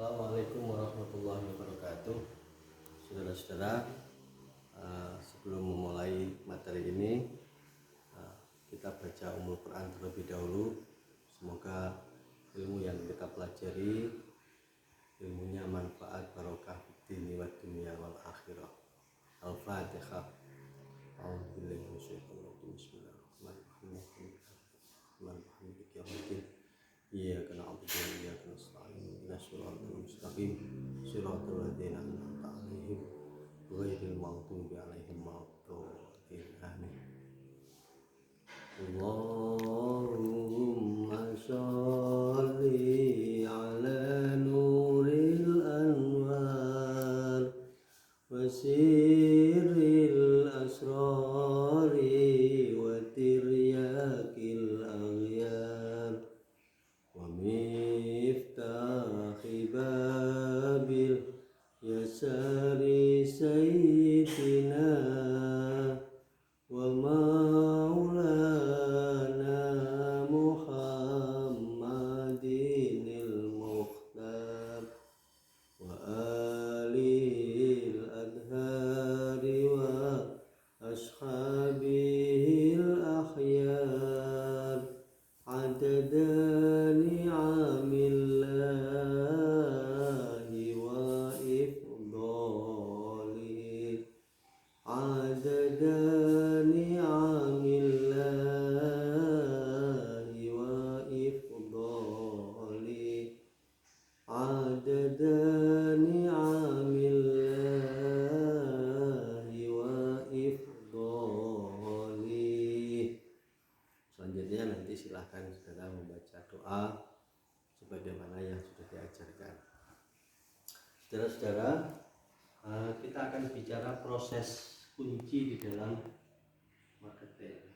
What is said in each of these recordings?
Assalamualaikum warahmatullahi wabarakatuh. Saudara-saudara, sebelum memulai materi ini, kita baca Ummul Quran terlebih dahulu. Semoga ilmu yang kita pelajari ilmunya manfaat, barokah fid wa dunya wal akhirah. Al-Fatihah. A'udzubillahi minasyaitonir rajim. Bismillahirrahmanirrahim. Maliki yaumiddin. Iyyaka na'budu wa iyyaka nasta'in. Ihdinas siratal mustaqim. Shiratal ladzina an'amta 'alaihim ghairil maghdubi 'alaihim waladdallin. Amin. Allahumma sholli 'ala nuril anwar wa sirril asrari wa tiryakil aghyar wa miftahi babil yasari sayyidina wa maulana Muhammadinil mukhtar wa alil adhari wa ashabihil akhyar adada ni'amillahi wa ifdali adada ni'amillahi wa ifdali adada ni'amillahi wa ifdali. Selanjutnya nanti silahkan saudara membaca doa sebagaimana yang sudah diajarkan. Saudara-saudara, kita akan bicara proses kunci di dalam marketing.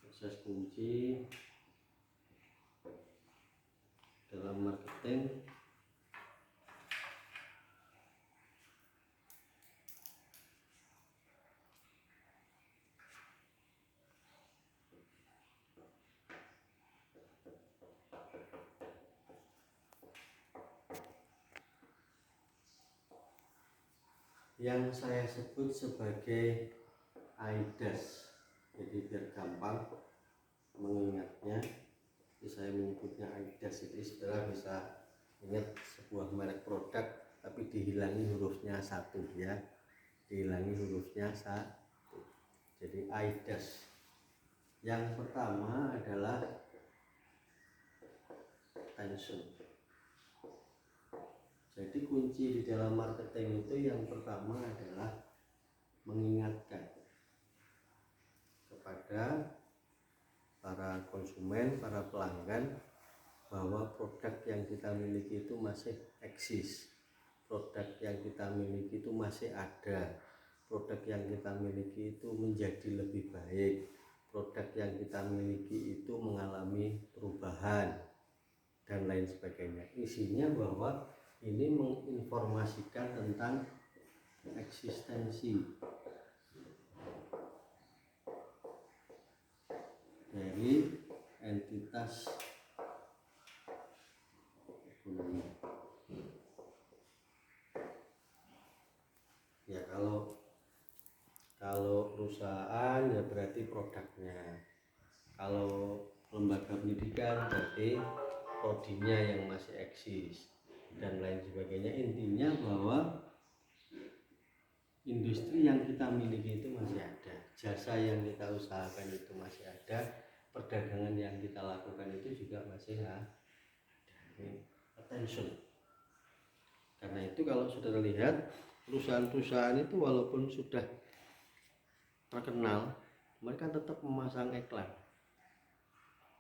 Proses kunci dalam marketing yang saya sebut sebagai AIDAS. Jadi biar gampang mengingatnya, saya menyebutnya AIDAS. Jadi saudara bisa ingat sebuah merek produk tapi dihilangi hurufnya satu, ya, dihilangi hurufnya satu. Jadi AIDAS. Yang pertama adalah attention. Jadi kunci di dalam marketing itu yang pertama adalah mengingatkan kepada para konsumen, para pelanggan bahwa produk yang kita miliki itu masih eksis, produk yang kita miliki itu masih ada, produk yang kita miliki itu menjadi lebih baik, produk yang kita miliki itu mengalami perubahan dan lain sebagainya. Isinya bahwa ini menginformasikan tentang eksistensi dari entitas ekonomi. Ya, kalau perusahaan ya berarti produknya, kalau lembaga pendidikan berarti prodinya yang masih eksis dan lain sebagainya. Intinya bahwa industri yang kita miliki itu masih ada, jasa yang kita usahakan itu masih ada, perdagangan yang kita lakukan itu juga masih ada. Attention. Karena itu kalau saudara lihat perusahaan-perusahaan itu walaupun sudah terkenal, mereka tetap memasang iklan,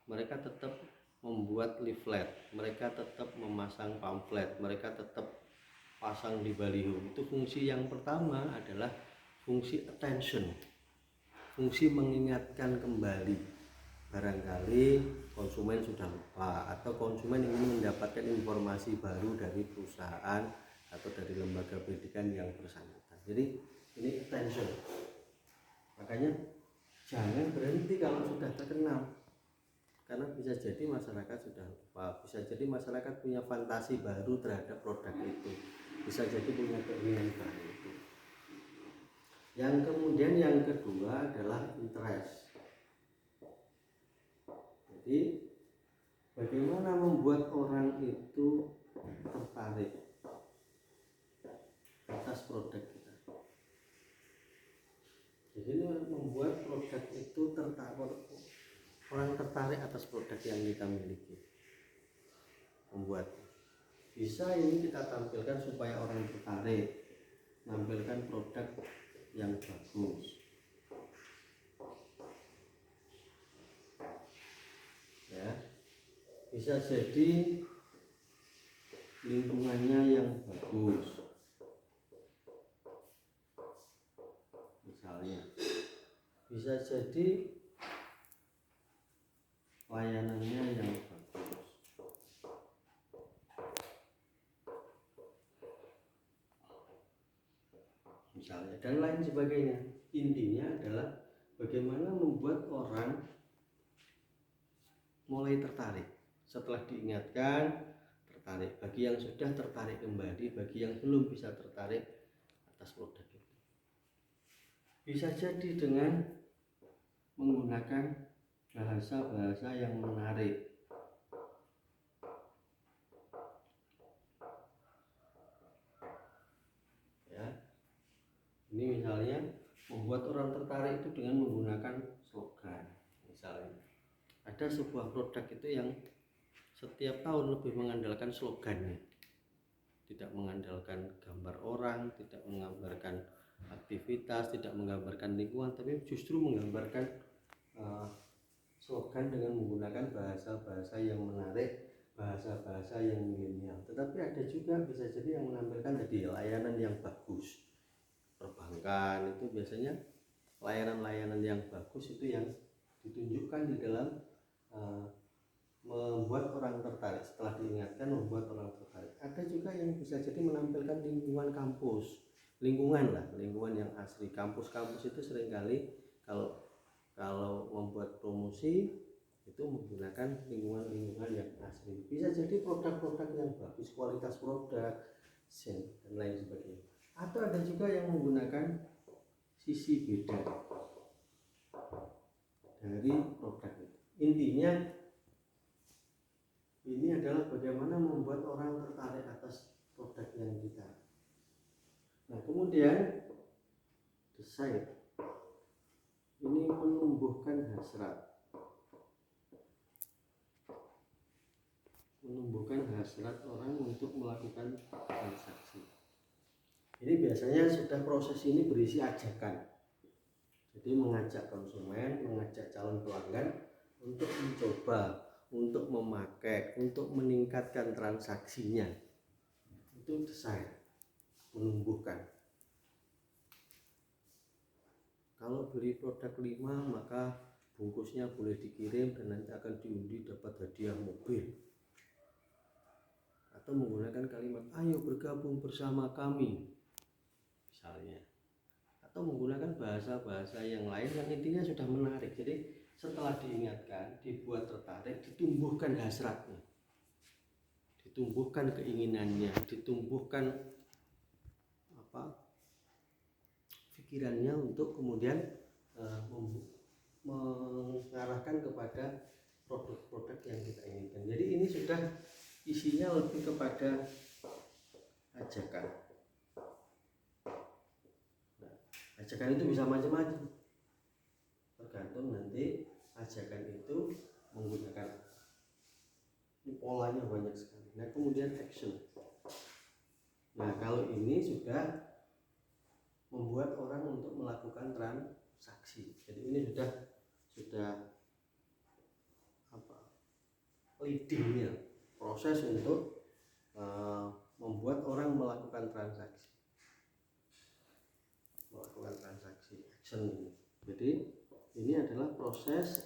mereka tetap membuat leaflet, mereka tetap memasang pamflet, mereka tetap pasang di baliho. Itu fungsi yang pertama adalah fungsi attention, fungsi mengingatkan kembali. Barangkali konsumen sudah lupa atau konsumen ingin mendapatkan informasi baru dari perusahaan atau dari lembaga pendidikan yang bersangkutan. Jadi ini attention. Makanya jangan berhenti kalau sudah terkenal, karena bisa jadi masyarakat sudah lupa, bisa bisa jadi masyarakat punya fantasi baru terhadap produk itu, bisa jadi punya keinginan baru itu. Yang kemudian yang kedua adalah interest. Jadi bagaimana membuat orang itu tertarik atas produk kita. Jadi membuat produk itu orang tertarik atas produk yang kita miliki. Membuat bisa ini kita tampilkan supaya orang tertarik, menampilkan produk yang bagus. Ya, bisa jadi lingkungannya yang bagus. Misalnya, bisa jadi layanannya yang bagus. Misalnya, dan lain sebagainya. Intinya adalah bagaimana membuat orang mulai tertarik. Setelah diingatkan, tertarik. Bagi yang sudah tertarik kembali, bagi yang belum bisa tertarik atas produk itu. Bisa jadi dengan menggunakan bahasa-bahasa yang menarik. Ya. Ini misalnya membuat orang tertarik itu dengan menggunakan slogan. Misalnya ada sebuah produk itu yang setiap tahun lebih mengandalkan slogannya, tidak mengandalkan gambar orang, tidak menggambarkan aktivitas, tidak menggambarkan lingkungan, tapi justru menggambarkan slogan dengan menggunakan bahasa-bahasa yang menarik, bahasa-bahasa yang milenial. Tetapi ada juga bisa jadi yang menampilkan tadi layanan yang bagus. Perbankan itu biasanya layanan-layanan yang bagus itu yang ditunjukkan di dalam membuat orang tertarik. Setelah diingatkan membuat orang tertarik. Ada juga yang bisa jadi menampilkan lingkungan kampus, lingkungan yang asli. Kampus-kampus itu seringkali kalau membuat promosi itu menggunakan lingkungan yang asli. Bisa jadi produk-produk yang bagus, kualitas produk, dan lain sebagainya. Atau ada juga yang menggunakan sisi beda dari produk itu. Intinya ini adalah bagaimana membuat orang tertarik atas produk yang kita. Nah, kemudian decide. Ini menumbuhkan hasrat. Menumbuhkan hasrat orang untuk melakukan transaksi. Ini biasanya sudah proses ini berisi ajakan. Jadi mengajak konsumen, mengajak calon pelanggan untuk mencoba, untuk memakai, untuk meningkatkan transaksinya. Itu desire, menumbuhkan. Kalau beli produk 5 maka bungkusnya boleh dikirim dan nanti akan diundi dapat hadiah mobil. Atau menggunakan kalimat ayo bergabung bersama kami misalnya. Atau menggunakan bahasa-bahasa yang lain yang intinya sudah menarik. Jadi setelah diingatkan, dibuat tertarik, ditumbuhkan hasratnya, ditumbuhkan keinginannya, ditumbuhkan pikirannya untuk kemudian mengarahkan kepada produk-produk yang kita inginkan. Jadi ini sudah isinya lebih kepada ajakan. Nah, ajakan itu bisa macam-macam, tergantung nanti ajakan itu menggunakan ini polanya banyak sekali. Nah, kemudian action. Nah, kalau ini sudah membuat orang untuk melakukan transaksi. Jadi ini sudah leadingnya, proses untuk membuat orang melakukan transaksi, action ini. Jadi ini adalah proses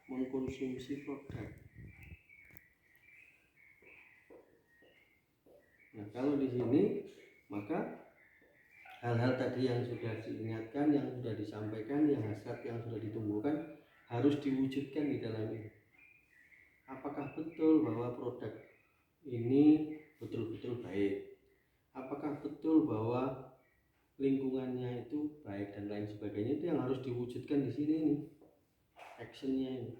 mengkonsumsi produk. Nah, kalau di sini maka hal-hal tadi yang sudah diingatkan, yang sudah disampaikan, yang hasrat yang sudah ditumbuhkan harus diwujudkan di dalam ini. apakah betul bahwa produk ini betul-betul baik, apakah betul bahwa lingkungannya itu baik dan lain sebagainya. Itu yang harus diwujudkan di sini nih, actionnya ini.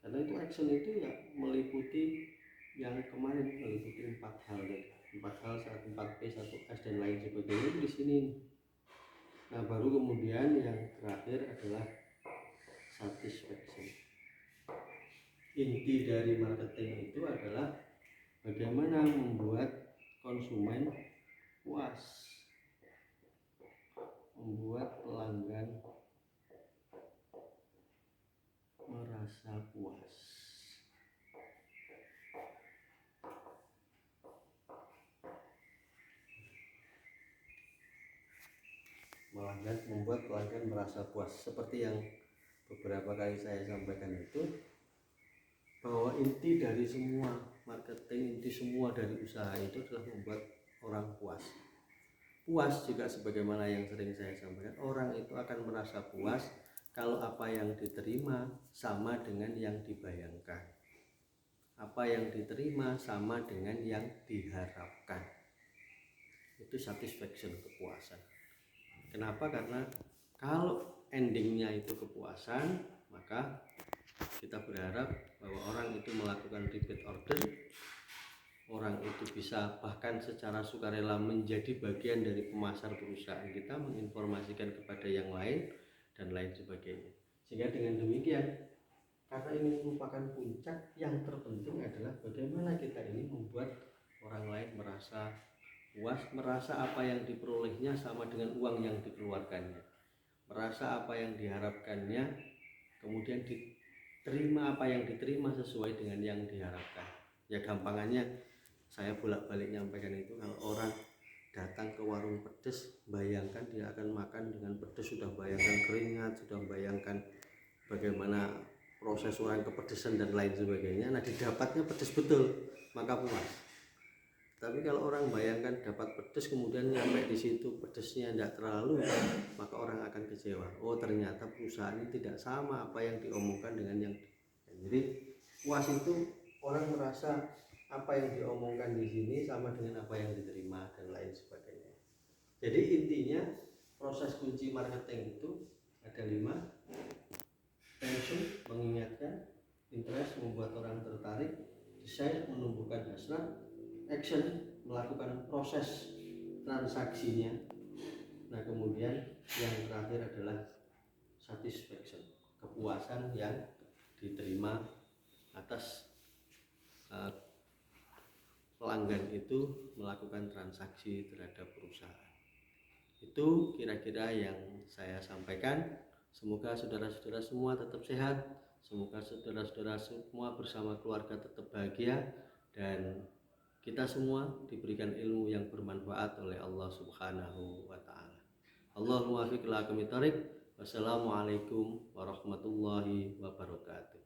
Karena itu action itu ya meliputi yang kemarin, meliputi 4 hal tadi, 4 hal, 4P, 1S dan lain sebagainya itu di sini. Nah baru kemudian yang terakhir adalah satisfaction. Inti dari marketing itu adalah bagaimana membuat konsumen puas, membuat pelanggan merasa puas. Membuat pelanggan merasa puas. Seperti yang beberapa kali saya sampaikan itu, bahwa inti dari semua marketing, inti semua dari usaha itu adalah membuat orang puas. Puas juga sebagaimana yang sering saya sampaikan, orang itu akan merasa puas kalau apa yang diterima sama dengan yang dibayangkan, apa yang diterima sama dengan yang diharapkan. Itu satisfaction, kepuasan. Kenapa? Karena kalau endingnya itu kepuasan, maka kita berharap bahwa orang itu melakukan repeat order, orang itu bisa bahkan secara sukarela menjadi bagian dari pemasar perusahaan kita, menginformasikan kepada yang lain dan lain sebagainya. Sehingga dengan demikian, karena ini merupakan puncak, yang terpenting adalah bagaimana kita ini membuat orang lain merasa puas, merasa apa yang diperolehnya sama dengan uang yang dikeluarkannya, merasa apa yang diharapkannya kemudian diterima, apa yang diterima sesuai dengan yang diharapkan. Ya gampangannya saya bolak-balik nyampaikan itu, kalau orang datang ke warung pedes, bayangkan dia akan makan dengan pedes, sudah bayangkan keringat, sudah bayangkan bagaimana proses orang kepedesan dan lain sebagainya. Nah didapatnya pedes betul, maka puas. Tapi kalau orang bayangkan dapat pedes kemudian sampai di situ pedesnya tidak terlalu, maka orang akan kecewa. Oh ternyata perusahaan ini tidak sama apa yang diomongkan dengan yang. Jadi puas itu orang merasa apa yang diomongkan di sini sama dengan apa yang diterima dan lain sebagainya. Jadi intinya proses kunci marketing itu ada 5. Tension, mengingatkan; interest, membuat orang tertarik; desire, menumbuhkan hasrat; action, melakukan proses transaksinya. Nah kemudian yang terakhir adalah satisfaction, kepuasan yang diterima atas pelanggan itu melakukan transaksi terhadap perusahaan. Itu kira-kira yang saya sampaikan. Semoga saudara-saudara semua tetap sehat, semoga saudara-saudara semua bersama keluarga tetap bahagia, dan kita semua diberikan ilmu yang bermanfaat oleh Allah Subhanahu wa ta'ala. Allahumma fiqh ila aqwamit thariq. Wassalamualaikum warahmatullahi wabarakatuh.